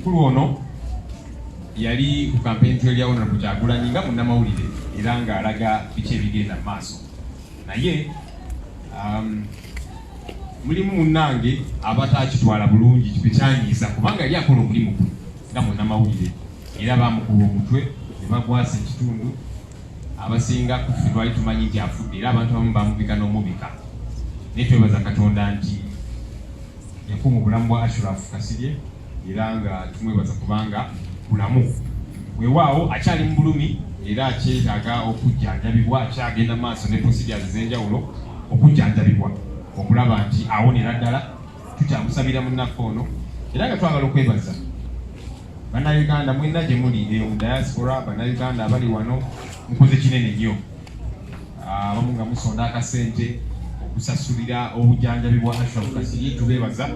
mukulu ono yali ku campaign trail ya Honorable Kyagulanyi nga munnamawulire era nga alaga biki ebigenda mu maaso. Naye mulimu munnange abatakitwala bulungi kibekyanyiisa kubanga yali akola omulimu gwe nga munnamawulire era bamukuba omutwe ne bagwasa ekitundu. Abasinga kufe twali tumanyi nti afudde era abantu abamu bamubika n'omubika. Naye twebaza Katonda nti yakuuma obulamu bwa Ashraf Kasirye era nga tumwebaza kubanga bulamu. Weewaawo akyali mu bulumi era akyetaaga okujjanjabibwa, akyagenda maaso ne procedures ez'enjawulo okujjanjabibwa okulaba nti awonera ddala. Tukyamusabira munnaffe ono era nga twagala okwebaza Bannayuganda mwenna gye muli mu diaspora, Bannayuganda abali wano mukoze kinene nnyo. Abamu nga musonda akasente okusasulira obujjanjabi bwa Ashraf Kasirye, tubeebaza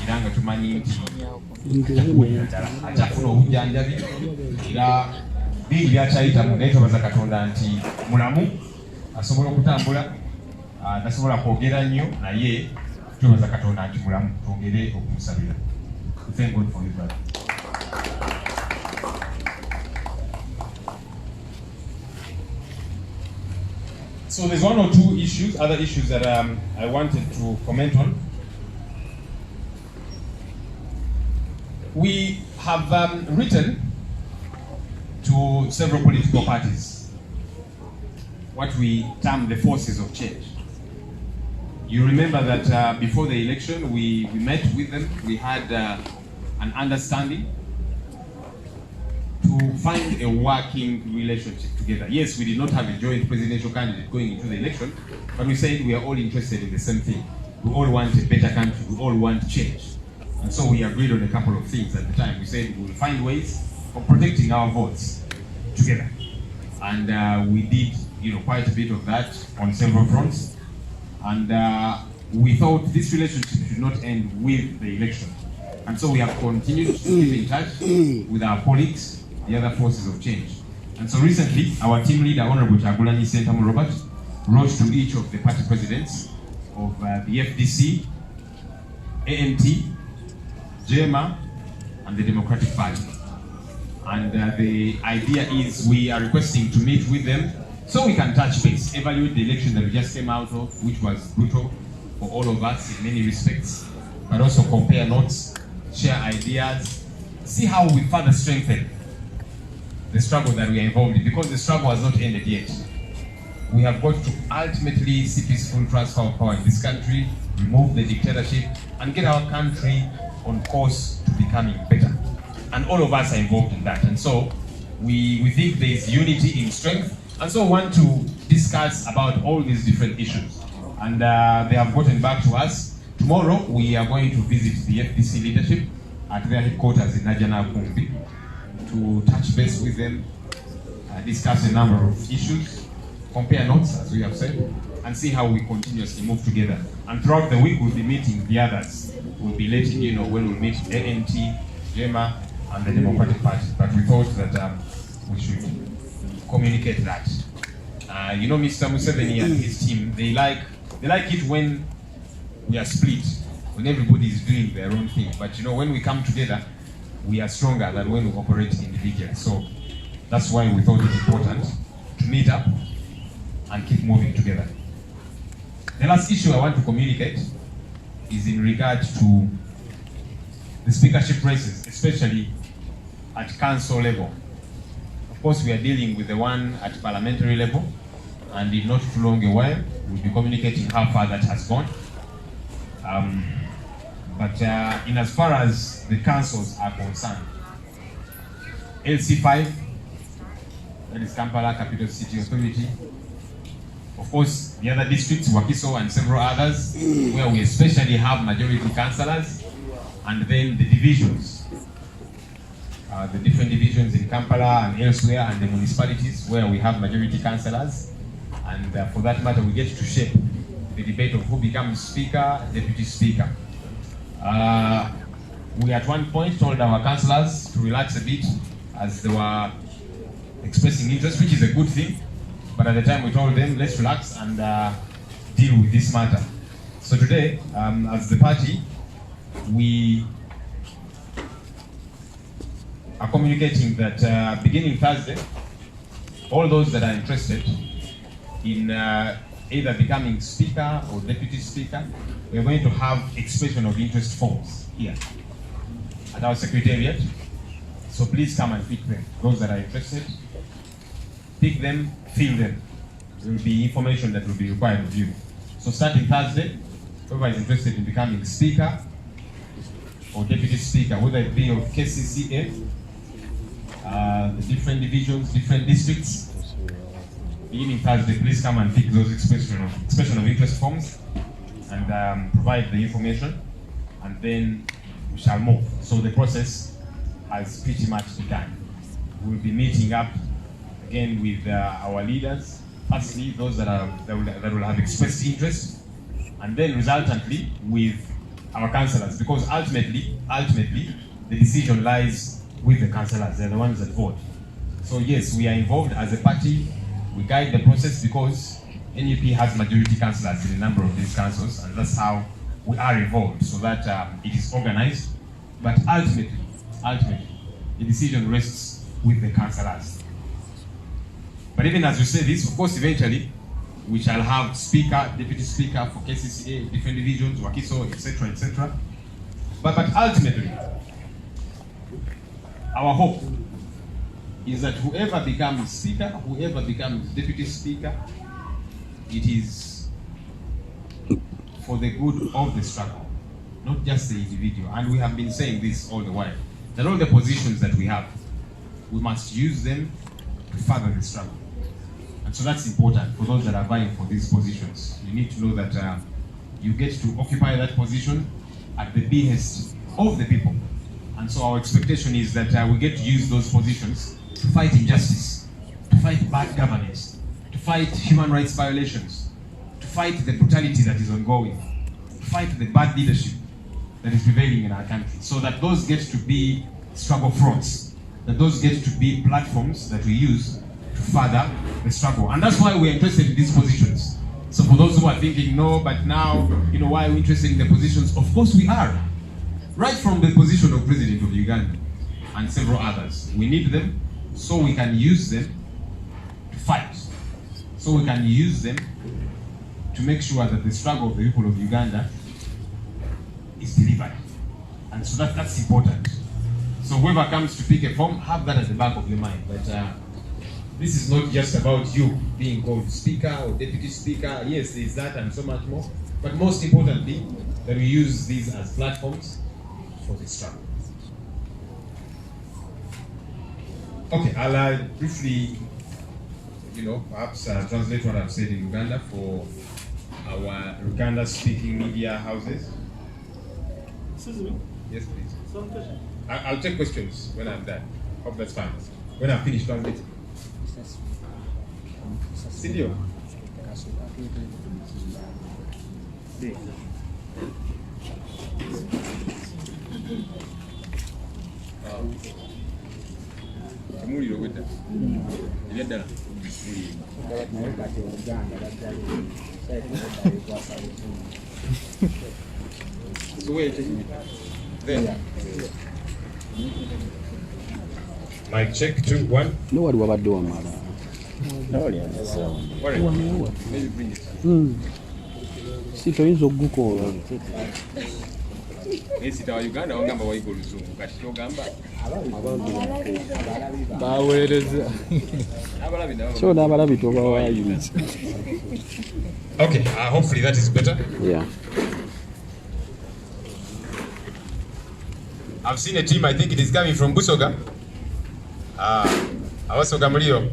era nga tumanyi nti akyafuna obujjanjabi era bingi byakyayitamu. Naye twebaza Katonda nti mulamu, asobola okutambula, tasobola kwogera nnyo naye twebaza Katonda nti mulamu. Twongere okumusabira. Thank God for you, brother. So there's one or two issues, other issues that I wanted to comment on. We have written to several political parties what we term the forces of change. You remember that before the election we met with them, we had an understanding to find a working relationship together. Yes, we did not have a joint presidential candidate going into the election, but we said we are all interested in the same thing. We all want a better country, we all want change. And so we agreed on a couple of things at the time. We said we will find ways of protecting our votes together. And we did quite a bit of that on several fronts. And we thought this relationship should not end with the election. And so we have continued to keep in touch with our colleagues, the other forces of change. And so recently, our team leader, Honorable Kyagulanyi Ssentamu Robert, wrote to each of the party presidents of the FDC, ANT, JEMA, and the Democratic Party. And the idea is we are requesting to meet with them so we can touch base, evaluate the election that we just came out of, which was brutal for all of us in many respects, but also compare notes, share ideas, see how we further strengthen the struggle that we are involved in, because the struggle has not ended yet. We have got to ultimately see peaceful transfer of power in this country, remove the dictatorship, and get our country on course to becoming better. And all of us are involved in that. And so we think there is unity in strength, and so want to discuss about all these different issues. And they have gotten back to us. Tomorrow we are going to visit the FDC leadership at their headquarters in Najana Kumbi to touch base with them, discuss a number of issues, compare notes, as we have said, and see how we continuously move together. And throughout the week, we'll be meeting the others. We'll be letting you know when we meet ANT, JEMA, and the Democratic Party. But we thought that we should communicate that. Mr. Museveni and his team, they like it when we are split, when everybody is doing their own thing. But when we come together, we are stronger than when we operate individually. So that's why we thought it important to meet up and keep moving together. The last issue I want to communicate is in regard to the speakership races, especially at council level. Of course, we are dealing with the one at parliamentary level, and in not too long a while, we'll be communicating how far that has gone. But in as far as the councils are concerned, LC5, that is Kampala Capital City Authority. Of course, the other districts, Wakiso and several others, where we especially have majority councillors, and then the divisions, the different divisions in Kampala and elsewhere, and the municipalities where we have majority councillors. And for that matter, we get to shape the debate of who becomes speaker, deputy speaker. We at one point told our councillors to relax a bit as they were expressing interest, which is a good thing. But at the time we told them, let's relax and deal with this matter. So today, as the party, we are communicating that beginning Thursday, all those that are interested in either becoming speaker or deputy speaker, we are going to have expression of interest forms here at our secretariat. So please come and pick them. Those that are interested, pick them, fill them. There will be information that will be required of you. So starting Thursday, whoever is interested in becoming speaker or deputy speaker, whether it be of KCCA, the different divisions, different districts, beginning Thursday, please come and pick those expression of interest forms and provide the information, and then we shall move. So the process has pretty much begun. We'll be meeting up again with our leaders, firstly those that will have expressed interest, and then resultantly with our councillors, because ultimately the decision lies with the councillors. They're the ones that vote. So yes, we are involved as a party. We guide the process because NUP has majority councillors in a number of these councils, and that's how we are involved, so that it is organized. But ultimately, the decision rests with the councillors. But even as we say this, of course, eventually we shall have speaker, deputy speaker for KCCA, different divisions, Wakiso, etc., etc. But ultimately, our hope is that whoever becomes speaker, whoever becomes deputy speaker, it is for the good of the struggle, not just the individual. And we have been saying this all the while, that all the positions that we have, we must use them to further the struggle. And so that's important for those that are vying for these positions. You need to know that you get to occupy that position at the behest of the people. And so our expectation is that we get to use those positions to fight injustice, to fight bad governance, to fight human rights violations, to fight the brutality that is ongoing, to fight the bad leadership that is prevailing in our country, so that those get to be struggle fronts, that those get to be platforms that we use to further the struggle. And that's why we're interested in these positions. So for those who are thinking, no, but now, why are we interested in the positions? Of course we are. Right from the position of President of Uganda and several others. We need them so we can use them to fight. So we can use them to make sure that the struggle of the people of Uganda is delivered. And so that's important. So whoever comes to pick a form, have that at the back of your mind. But this is not just about you being called speaker or deputy speaker. Yes, there's that and so much more. But most importantly, that we use these as platforms for the struggle. Okay, I'll briefly, perhaps translate what I've said in Uganda for our Uganda-speaking media houses. Excuse me? Yes, please. Some question. I'll take questions when I'm done. Hope that's fine. When I'm finished translating. Sindio? Temuliro wedda. Ebyaddala. So wait. There. Mic check 2 1. No what wabadde wamala. Maybe bring it. Si toyinza okugukoola. Sita wa Uganda wangamba wayiga oluzungu kati togamba baweereza so n'abalabi tobawayiriza. Okay, hopefully that is better. Yeah. I've seen a team, I think it is coming from Busoga. Abasoga mulio.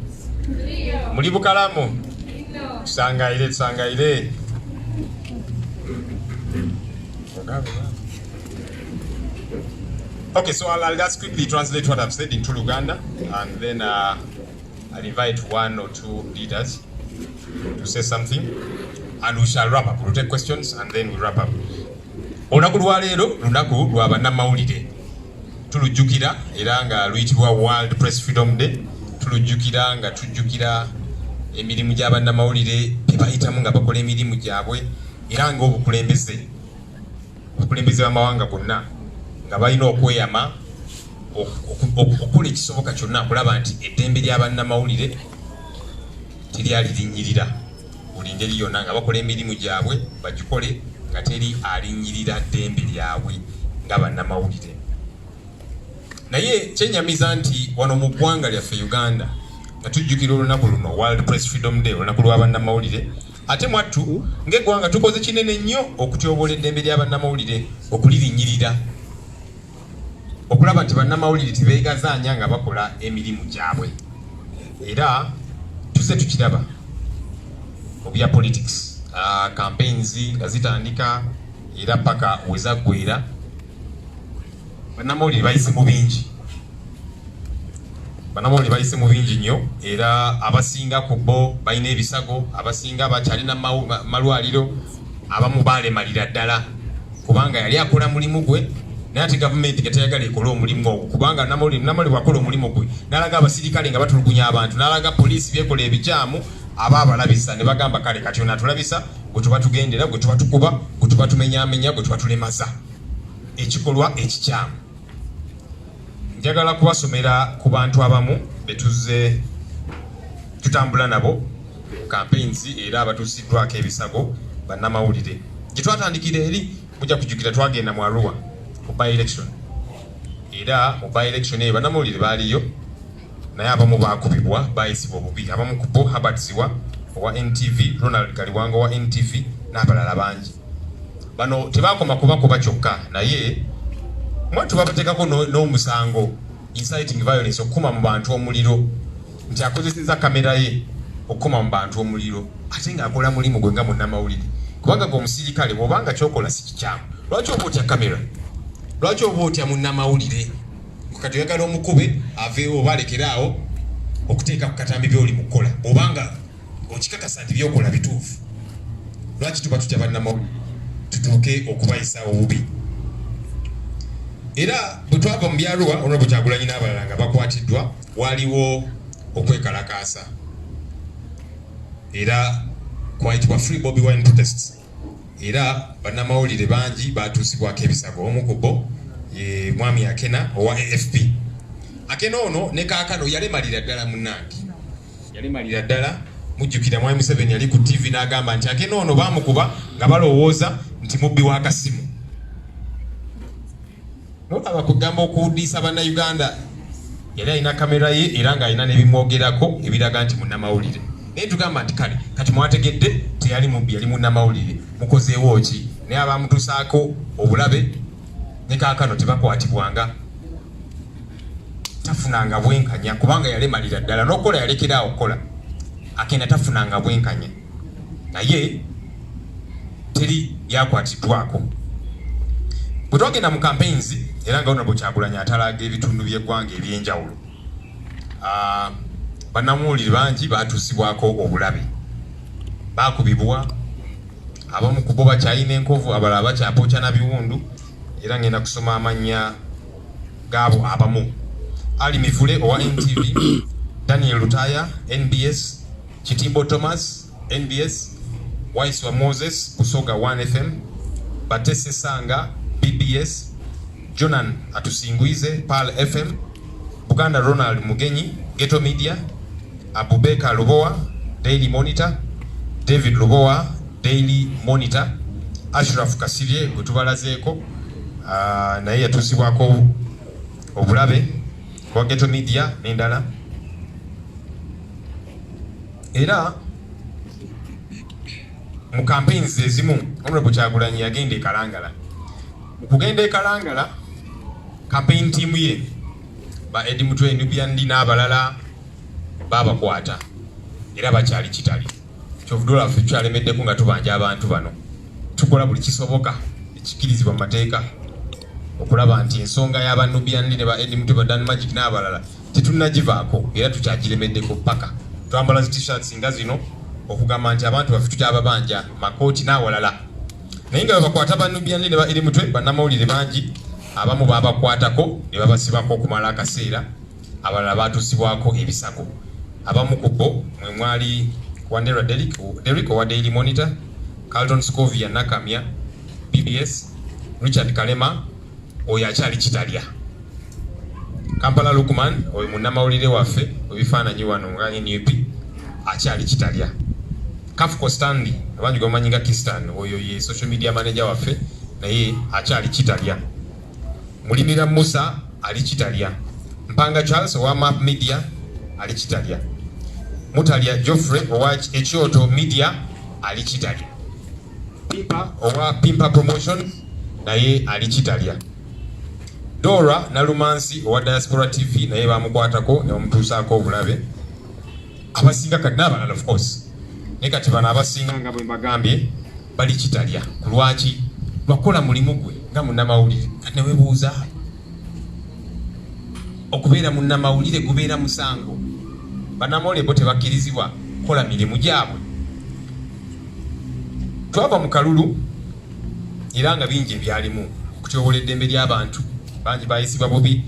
Muli Bukalamu. Tusangaire. Okay, so I'll just quickly translate what I've said into Luganda, and then I'll invite 1 or 2 leaders to say something, and we shall wrap up. We'll take questions, and then we'll wrap up. Olunaku lwa leero lunaku lwa bannamawulire. Tulujjukira era nga luyitibwa World Press Freedom Day. Tulujjukira nga tujjukira emirimu gya bannamawulire bye bayitamu nga bakola emirimu gyabwe, era nga obukulembeze b'amawanga gonna nga balina okweyama okukola ekisoboka kyonna kulaba nti eddembe ly'abannamawulire teryalirinnyirira buli ngeri yonna nga bakola emirimu gyabwe bagikole nga teri alinnyirira ddembe lyabwe nga bannamawulire. Naye kyenyamiza nti wano mu ggwanga lyaffe Uganda nga tujjukira olunaku luno World Press Freedom Day, olunaku lw'abannamawulire, ate mwattu ng'eggwanga tukoze kinene nnyo okutyoboola eddembe ly'abannamawulire, okulirinnyirira, okulaba nti bannamawulire tebeegazaanya nga bakola emirimu gyabwe. Era tuzze tukiraba mu bya politics, campaigns nga zitandika era paka wezaggwera, bannamawulire bayise mu bingi. Bannamawulire bayise mu bingi nnyo, era abasinga ku bo balina ebisago, abasinga bakyalina malwaliro, abamu baalemalira ddala kubanga yali akola mulimu gwe, naye ate gavumenti nga teyagala ekole omulimu ogwo, kubanga Namawulire bwakola omulimu gwe n'alaga abasirikale nga batulugunya abantu, n'alaga poliisi byekola ebikyamu, aba abalabisa ne bagamba kale kati ono atulabisa gwe tuba tugendera, gwe tuba tukuba, gwe tuba tumenyaamenya, gwe tuba tulemaza, ekikolwa ekikyamu. Njagala kubasomera ku bantu abamu betuze tutambula nabo campaigns era abatuusiddwako ebisago bannamawulire. Gye twatandikira eri mujja kujjukira twagenda mu Arua mu by-election, era mu by-election eyo bannamawulire baaliyo naye abamu baakubibwa, bayisibwa obubi. Abamu ku bo Herbert Ziwa owa NTV, Ronald Kaliwanga owa NTV n'abalala bangi. Bano tebaakoma kubakuba kyokka, naye mwattu babateekako n'omusango inciting violence, okukuma mu bantu omuliro, nti akozeseza kamera ye okukuma mu bantu omuliro ate ng'akola mulimu gwe nga munnamawulire. Kubanga ng'omusirikale bw'obanga kyokola si kikyamu, lwaki oba otya kamera? Lwaki oba otya munnamawulire? Kati oyagala omukube aveewo oba alekeraawo okuteeka ku katambi by'oli mu kukola, bw'obanga okikakasa nti by'okola bituufu. Lwaki tuba tutya bannamawulire tutuuke okubayisa obubi? Era bwe twava mu byalwa Honorable Kyagulanyi n'abalala nga bakwatiddwa, waliwo okwekalakaasa era kwayitibwa Free Bobi Wine protests, era bannamawulire bangi batuusibwako ebisago. Omu ku bo ye Mwami Akena owa AFP. Akena ono ne kaakano yalemalira ddala munnange, yalemalira ddala. Mujjukira Mwami Museveni yali ku TV n'agamba nti Akena ono baamukuba nga balowooza nti mubbi w'akasimu. Nolaba kugamba okuwuddisa bannayuganda, yali alina kamera ye era ng'alina n'ebimwogerako ebiraga nti munnamawulire. Naye tugamba nti kale kati mwategedde teyali mubbi, yali munnamawulire, mukozeewo ki? Naye abamutuusaako obulabe ne kaakano tebakwatibwanga, tafunanga bwenkanya kubanga yalemalira ddala, n'okukola yalekeraawo okukola. Akena tafunanga bwenkanya, naye teri yakwatiddwako. Bwe twagenda mu campaigns era nga Honorable Kyagulanyi atalaga ebitundu by'eggwanga eby'enjawulo, bannamawulire bangi baatuusibwako obulabe, baakubibwa, abamu ku bo bakyalina enkovu, abalala bakyapookya na biwundu. Era ngenda kusoma amannya gaabo abamu: Ali Mivule owa NTV, Daniel Lutaya NBS, Kitimbo Thomas NBS, Waiswa Moses Busoga 1FM, Batese Sanga BBS, Jonan Atusingwize Pal FM, Buganda Ronald Mugenyi Ghetto Media, Abubeka Lubowa Daily Monitor, David Lubowa Daily Monitor, Ashraf Kasirye gutubalazeeko naye yatuusibwako obulabe kwa Ghetto Media n'endala. Era mu campaigns ezimu Honorable Kyagulanyi yagenda e Kalangala. Kugenda e Kalangala, campaign team ye ba Eddie Mutwe Nubiandi n'abalala babakwata era bakyali kitali. Kyovudola ffe kyalemeddeko nga tubanja abantu bano, tukola buli kisoboka ekikirizibwa mu mateeka okulaba nti ensonga y'Abanubiandi ne ba Eddie Mutwe ba Dan Magic n'abalala tetunnagivaako era tukyagiremeddeko paka twambala zi t-shirts nga zino okugamba nti abantu baffe tukyababanja makooti n'awalala. Naye nga bakwata Banubiandi ne ba Eddie Mutwe, bannamawulire bangi abamu babakwatako ne babasibako okumala akaseera, abalala baatuusibwako ebisago. Abamu ku bo mwe mwali Wandera Derrick owa Daily Monitor, Carlton Scovia Nakamya BBS, Richard Kalema oyo akyali kitalya. Kampala Lukman oyo munnamawulire waffe ebifaananyi wano nga NUP akyali kitalya. Kafuko Stanley abangi gomanyi nga Kistan oyo ye social media manager waffe naye akyali kitalya. Mulimira Musa ali kitalya. Mpanga Charles owa Map Media ali kitalya. Mutalya Geoffrey owa Ekyoto Media ali kitalya. Pimpa owa Pimpa Promotion naye ali kitalya. Dora Nalumansi owa Diaspora TV naye bamukwatako ne bamutuusaako obulabe. Abasinga kati n'abalala of course. Naye kati bano abasinga nga bwe mbagambye bali kitalya. Ku lwaki? Lwakola mulimu gwe nga munnamawulire. Kati ne weebuuza okubeera munnamawulire gubeera musango. Bannamawulire bo tebakkirizibwa kukola mirimu gyabwe. Twava mu kalulu era nga bingi ebyalimu okutyobola eddembe ly'abantu bangi bayisibwa bubi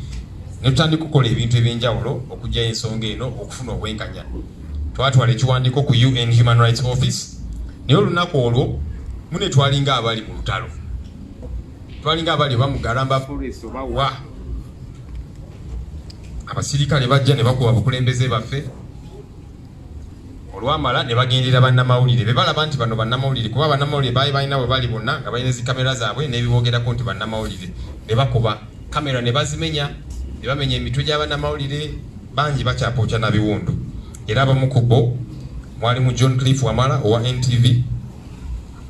ne tutandika okukola ebintu ebyenjawulo okugyayo ensonga eno okufuna obwenkanya. Twatwala ekiwandiiko ku UN Human Rights Office naye olunaku olwo mune twalinga abali mu lutalo. Twalinga abali oba mu Garamba Forest oba wa abasirikale bajja ne bakuba abakulembeze baffe olwamala ne bagendera bannamawulire be balaba nti bano bannamawulire kuba bannamawulire baali balina bwe bali bonna nga balina zikamera zaabwe n'ebibogerako nti bannamawulire ne bakuba kamera ne bazimenya ne bamenya emitwe gy'abannamawulire bangi bakyapookya na biwundu. Era abamu ku bo mwalimu John Cliff Wamala owa NTV,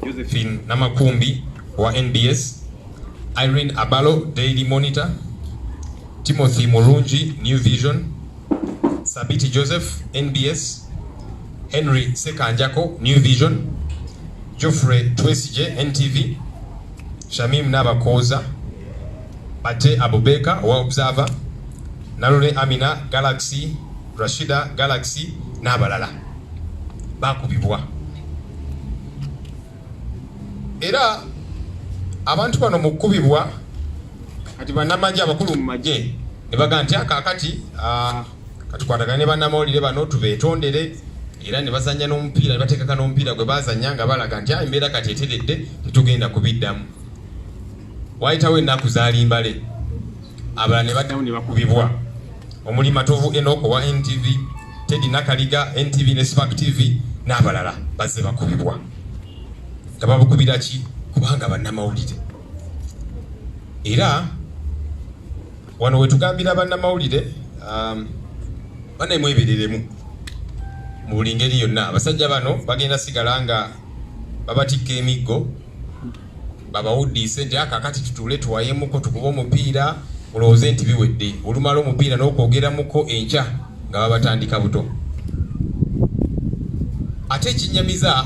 Josephine Namakumbi owa NBS, Irene Abalo Daily Monitor, Timothy Murungi New Vision, Sabiti Joseph NBS, Henry Sekanjako New Vision, Geoffrey Twesije NTV, Shamim Nabakoza, Bate Abubeka owa Observer, Nalule Amina Galaxy, Rashida Galaxy n'abalala bakubibwa. Era abantu bano mu kkubibwa kati bannamagye abakulu mu magye ne baga nti akakati katukwatagane ne bannamawulire bano tubeetondere era ne bazanya n'omupiira ne bateekaka n'omupiira gwe bazanya nga balaga nti embeera kati eteredde tetugenda kubiddamu. Wayitawo ennaku zaalimbale abalala ne baddamu ne bakubibwa omuli Matovu Enoch owa NTV, Teddy Nakaliga NTV ne Spark TV n'abalala bazze bakubibwa. Nga babukubira ki? Kubanga bannamawulire. Era wano wetugambira bannamawulire bannemwebereremu mu buli ngeri yonna. Abasajja bano bagenda sigala nga babatikka emiggo babawuddiise nti akakati tutuule tuwayemuko tukuba omupiira mulowooze nti biwedde. Olumala omupiira n'okwogeramuko enkya nga babatandika buto. Ate ekinyamiza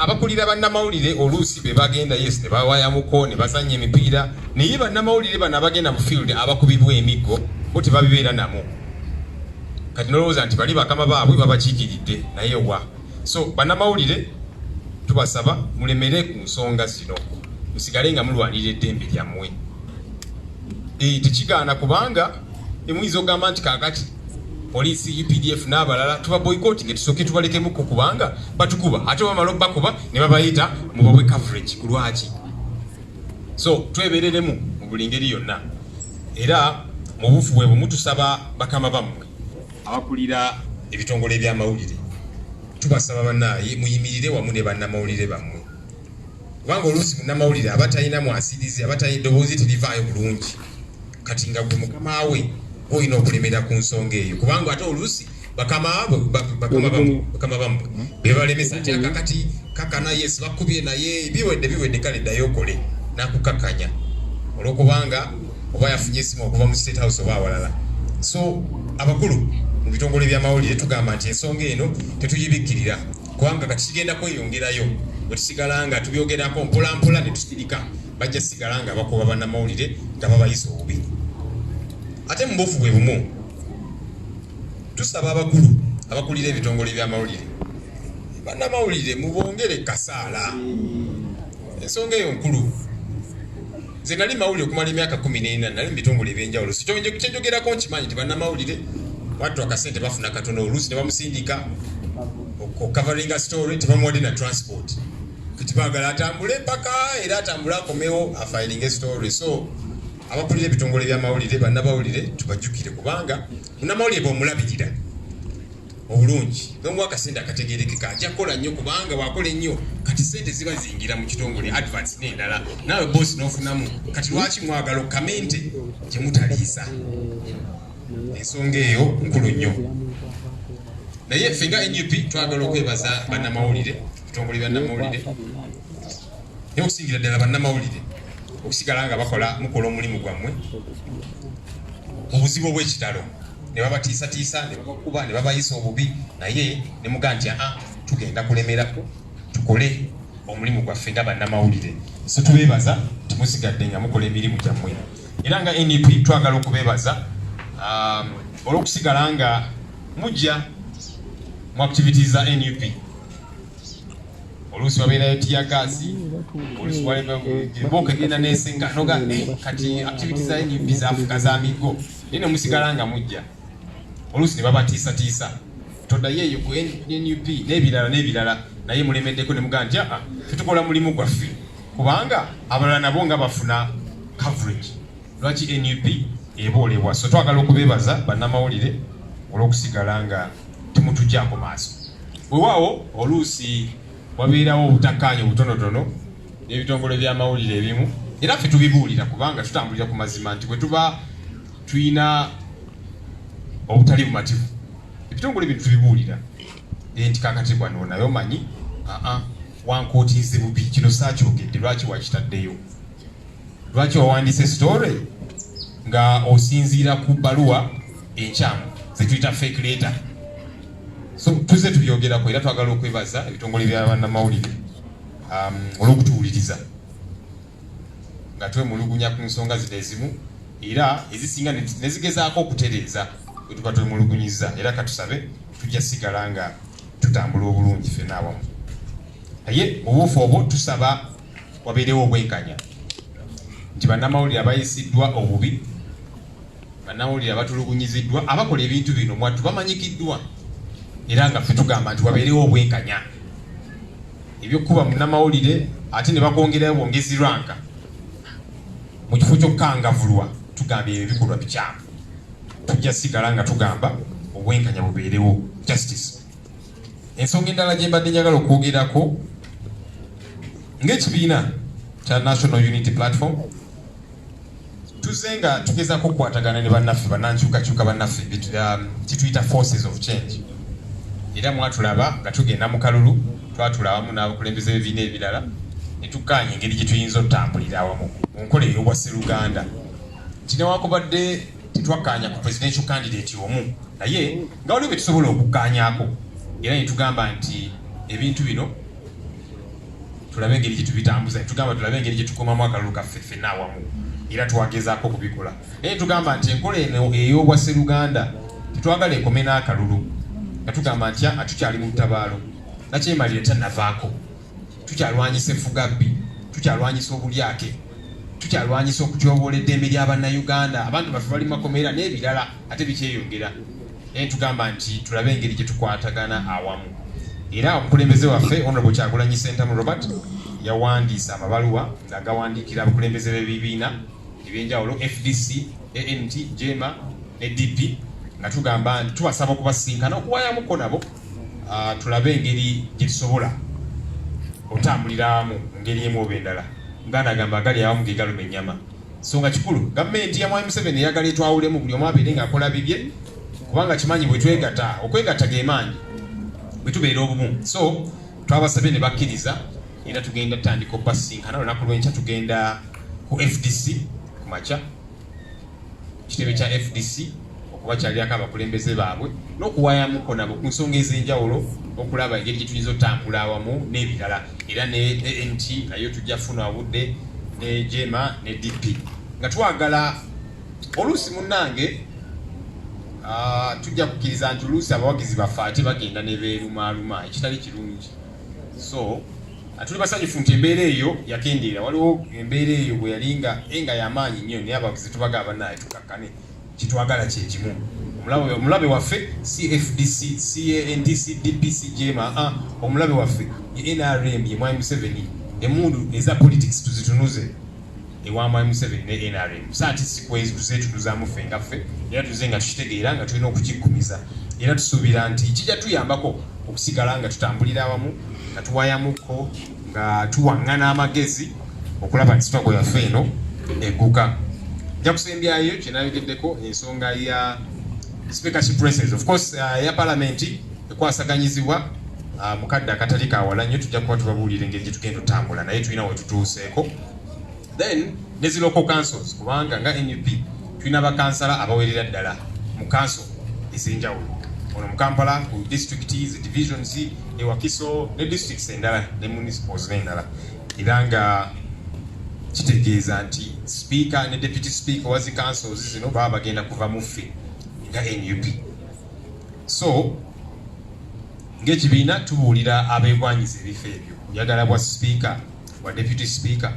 abakulira bannamawulire oluusi be bagenda yes ne bawayamuko ne bazanya emipiira naye bannamawulire bano abagenda mu field abakubibwa emiggo bo tebabibeera namo. Kati nolowooza nti bali bakama baabwe babakiikiridde naye wa. So bannamawulire tubasaba mulemere ku nsonga zino musigale nga mulwanira eddembe lyammwe. Tekigaana kubanga emuyinza ogamba nti kakati poliisi UPDF n'abalala tuba boycotting tusooke tubalekemu kubanga batukuba ate bamala bakuba ne babayita mu babwe coverage ku lwaki. So twebereremu mu buli ngeri yonna era mu bufu bwe mutusaba bakama bammwe abakulira ebitongole eby'amawulire tubasaba bannaaye muyimirire wamu ne bannamawulire bammwe kubanga oluusi munnamawulire abatalina mwasirizi abatalina eddoboozi terivaayo bulungi kati nga gwe mukama we olina okulemera ku nsonga eyo kubanga ate oluusi bakama bammwe bebalemesa nti akakati kakana yes bakubye naye biwedde kale ddayo okole nakukakanya olwokubanga oba yafunye esimu okuva mu State House oba awalala. So abakulu mu bitongole by'amawulire tugamba nti ensonga eno tetugibikkirira kubanga kati kigenda kweyongerayo bwe tusigala nga tubyogerako mpolampola ne tusirika bajja sigala nga bakuba bannamawulire nga babayisa obubi. Ate mu bufu bwe bumu tusaba abakulu abakulira ebitongole by'amawulire bannamawulire mubongere kasaala. Ensonga eyo nkulu. Nze nali mawulire okumala emyaka 14 nali mu bitongole ebyenjawulo. Kyenjogerako nkimanyi nti bannamawulire watu akasente bafuna katono oluusi ne bamusindika okukavaringa story tebamuwadde na transport kati baagala atambule paka era atambule akomewo afiling story. So abapulira ebitongole by'amawulire bannabawulire tubajjukire kubanga munnamawulire bw'omulabirira obulungi n'omuwa akasente akategeerekeka ajja kukola nnyo kubanga wakola ennyo kati sente ziba zingira mu kitongole advance n'endala naawe boosi n'ofunamu kati lwaki mwagala okamente gye mutaliisa ensonga eyo nkulu nnyo naye ffe nga NUP twagala okwebaza bannamawulire ebitongole byannamawulire naye okusingira ddala bannamawulire okusigala nga mukola omulimu gwammwe obuzibu obw'ekitalo ne babatiisatiisa ne babakuba ne babayisa obubi naye ne mugaa nti tugenda kulemerako tukole omulimu gwaffe nga bannamawulire so tubeebaza temusigadde nga mukola emirimu gyammwe era nga NUP twagala okubeebaza olw'okusigala nga mujja mu activities za NUP oluusi wabeerayo tiyagaasi oluusi waliboka egenda nesenkanoga kati activities za NUP zafuka za migo naye nemusigala nga mujja oluusi ne babatiisatiisa toddayo eyo ku NUP n'ebirala naye mulemeddeko ne mugaa nti tetukola mulimu gwaffe kubanga abalala nabo nga bafuna coverage lwaki NUP eboolebwa so twagala okubeebaza bannamawulire olw'okusigala nga temutujjako maaso weewaawo oluusi wabeerawo obutakkaanya obutonotono n'ebitongole by'amawulire ebimu era ffe tubibuulira kubanga tutambulira ku mazima nti bwe tuba tulina obutali bumativu ebitongole bye tubibuulira nti kakati bwano naye omanyi wankootinze bubi kino saakyogedde lwaki wakitaddeyo lwaki wawandiise story nga osinziira ku bbaluwa enkyamu zetuyita fake letter so tuze tubyogerako era twagala okwebaza ebitongole bya bannamawulire olw'okutuwuliriza nga twemulugunya ku nsonga zino ezimu era ezisinga nezigezaako okutereeza bwe tuba twemulugunyiza era katusabe tujja sigala nga tutambula obulungi ffenna awamu naye mu buufu obwo tusaba wabeerewo obwenkanya nti bannamawulire abayisiddwa obubi bannamawulire abatulugunyiziddwa abakola ebintu bino mwattu bamanyikiddwa era nga ffe tugamba nti wabeerewo obwenkanya ebyokuba munnamawulire ate ne bakongerayo bwongezi ranka mu kifo ky'okukangavulwa tugamba ebyo bikolwa bikyamu tujja sigala nga tugamba obwenkanya bubeerewo justice ensonga endala gye mbadde njagala okwogerako ng'ekibiina kya National Unity Platform tuze nga tugezaako okukwatagana ne bannaffe bannankyukakyuka bannaffe kituyita forces of change era mwatulaba nga tugenda mu kalulu twatula awamu n'abakulembeze b'ebibiina ebirala ne tukkaanya engeri gye tuyinza otutambulira awamu mu nkola ey'obwa Sseruganda nti newankubadde tetwakkaanya ku presidential candidate omu naye nga waliwo bye tusobola okukkaanyaako era ne tugamba nti ebintu bino tulabe engeri gye tubitambuza tugamba tulabe engeri gye tukuumamu akalulu kaffe ffenna awamu era twagezaako okubikola naye tugamba nti enkola eno ey'obwa Sseruganda tetwagala ekome n'akalulu nga tugamba nti tukyali mu ttabaalo nakyemalire tannavaako tukyalwanyisa effugabbi tukyalwanyisa obulyake tukyalwanyisa okutyoboola eddembe ly'abannayuganda abantu baffe bali makomera n'ebirala ate bikyeyongera naye tugamba nti tulabe engeri gye tukwatagana awamu era omukulembeze waffe Honorable Kyagulanyi Ssentamu Robert yawandiisa amabaluwa ng'agawandiikira abakulembeze b'ebibiina ebyenjawulo FDC, ANT, JEMA ne DP nga tugamba nti tubasaba okubasinkana okuwayamuko nabo tulabe engeri gye tusobola otambulira awamu ngeri emu oba endala Uganda agamba agali awamu ge galuma ennyama so nga kikulu gavumenti ya Mwai Museveni eyagala etwawulemu buli omu abeere ng'akola bibye kubanga kimanyi bwe twegatta okwegatta ge maanyi bwe tubeera obumu so twabasabye ne bakkiriza era tugenda tutandika okubasinkana olunaku lw'enkya tugenda ku FDC ku makya kitebe kya FDC okubakyalirako abakulembeze baabwe n'okuwayamuko nabo ku nsonga ez'enjawulo okulaba engeri gye tuyinza otambula awamu n'ebirala era ne ANT nayo tujja funa obudde ne JEMA ne DP nga twagala oluusi munnange tujja kukkiriza nti oluusi abawagizi baffe ate bagenda ne beerumaaluma ekitali kirungi so tuli basanyufu nti embeera eyo yakendeera waliwo embeera eyo bwe yali nga y'amaanyi nnyo naye abawagizi tubagamba naye tukakkane kitwagala kyekimu omulabe waffe CFDC, CANDC, DPC, JEMA omulabe waffe ye NRM ye Mwai Museveni emundu eza politics tuzitunuze ewamba M7 ne NRM saati sikwezi tuzetuduzaamu ffe nga ffe era tuze nga tukitegeera nga tulina okukiggumiza era tusuubira nti kijja tuyambako okusigala nga tutambulira awamu nga tuwayamuko nga tuwaŋŋana amagezi okulaba nti struggle yaffe eno egguka. Nja kusembyayo kyenayogeddeko ensonga ya speakership races. Of course ya parliament ekwasaganyizibwa mukadde akatali kawala nnyo tujja kuba tubabuulira engeri gye tugenda otambula naye tulina we tutuuseeko. Then nezi local councils kubanga nga NUP tulina bakansala abawerera ddala mu council ez'enjawulo ono mu Kampala ku districts divisions e Wakiso ne districts endala ne municipals n'endala era nga kitegeeza nti speaker ne deputy speaker wazi councils zino baba bagenda kuva mu ffe nga NUP. So ng'ekibiina tubuulira abeegwanyiza ebifo ebyo njagala bwa speaker wa deputy speaker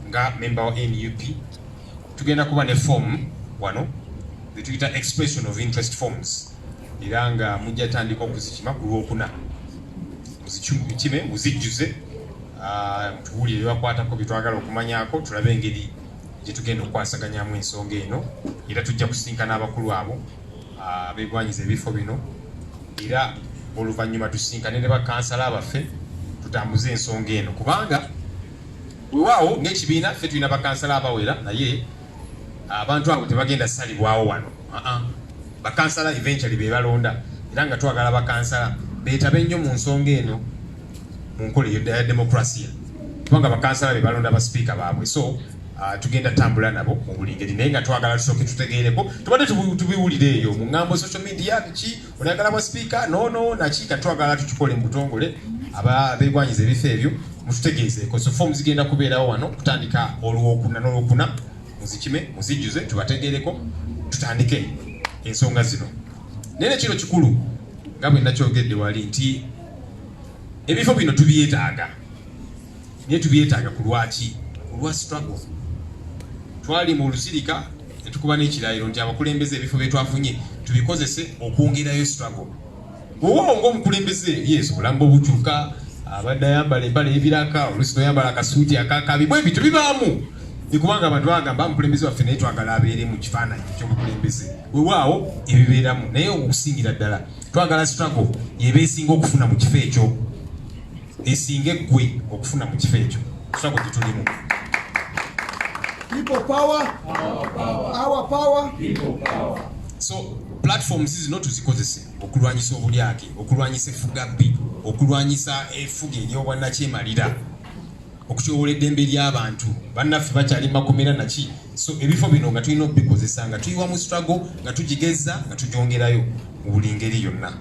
nga member wa NUP tugenda kuba ne form wano tuyita expression of interest forms era nga mujja tandika okuzikima ku Lwokuna muzikime muzijjuze tubuulire ebibakwatako byetwagala okumanyako tulabe engeri gye tugenda okwasaganyamu ensonga eno era tujja kusinkana abakulu abo abeegwanyiza ebifo bino era oluvannyuma tusinkane ne bakansala abaffe tutambuze ensonga eno kubanga weewaawo ng'ekibiina ffe tulina bakansala abawera naye abantu abo tebagenda salibwawo wano bakansala eventually be balonda era nga twagala bakansala beetabe nnyo mu nsonga eno mu nkola ya demokrasiya kubanga bakansala be balonda basipiika baabwe. So tugenda tambula nabo mu buli ngeri naye nga twagala tusooke tutegeereko tubadde tubiwulire eyo mu ngambo social media biki onayagala bwa sipiika nono nakika twagala tukikole mu butongole abeegwanyiza ebifo ebyo mututegeezeeko. So forms zigenda kubeerawo wano kutandika Olwokuna n'Olwokuna muzikime muzijjuze tubategeereko tutandike ensonga zino. Naye kino kikulu nga bwe nakyogedde wali nti ebifo bino tubyetaaga naye tubyetaaga ku lwaki ku lwa struggle. Twali mu lusirika ne tukuba n'ekirayiro nti abakulembeze ebifo bye twafunye tubikozese okwongerayo struggle. Wowe ng'omukulembeze yes obulamu obukyuka abadde ayambala embala ebiraka oluusi noyambala akasuuti akakabi bwe bityo bibaamu nikubanga abantu bagamba omukulembeze waffe naye twagala abeere mu kifaananyi ky'omukulembeze weewaawo ebibeeramu naye okusingira ddala twagala struggle yeba esinga okufuna mu kifo ekyo esinga eggwe okufuna mu kifo ekyo struggle gyetulimu. People power, our power, people power. So platforms zino tuzikozese okulwanyisa obulyake okulwanyisa effugabbi okulwanyisa effuga ery'obwannakyemalira okutyowola eddembe ly'abantu bannaffe bakyali makomera naki. So ebifo bino nga tulina okubikozesa nga tuyiwa mu struggle nga tugigeza nga tugyongerayo mu buli ngeri yonna.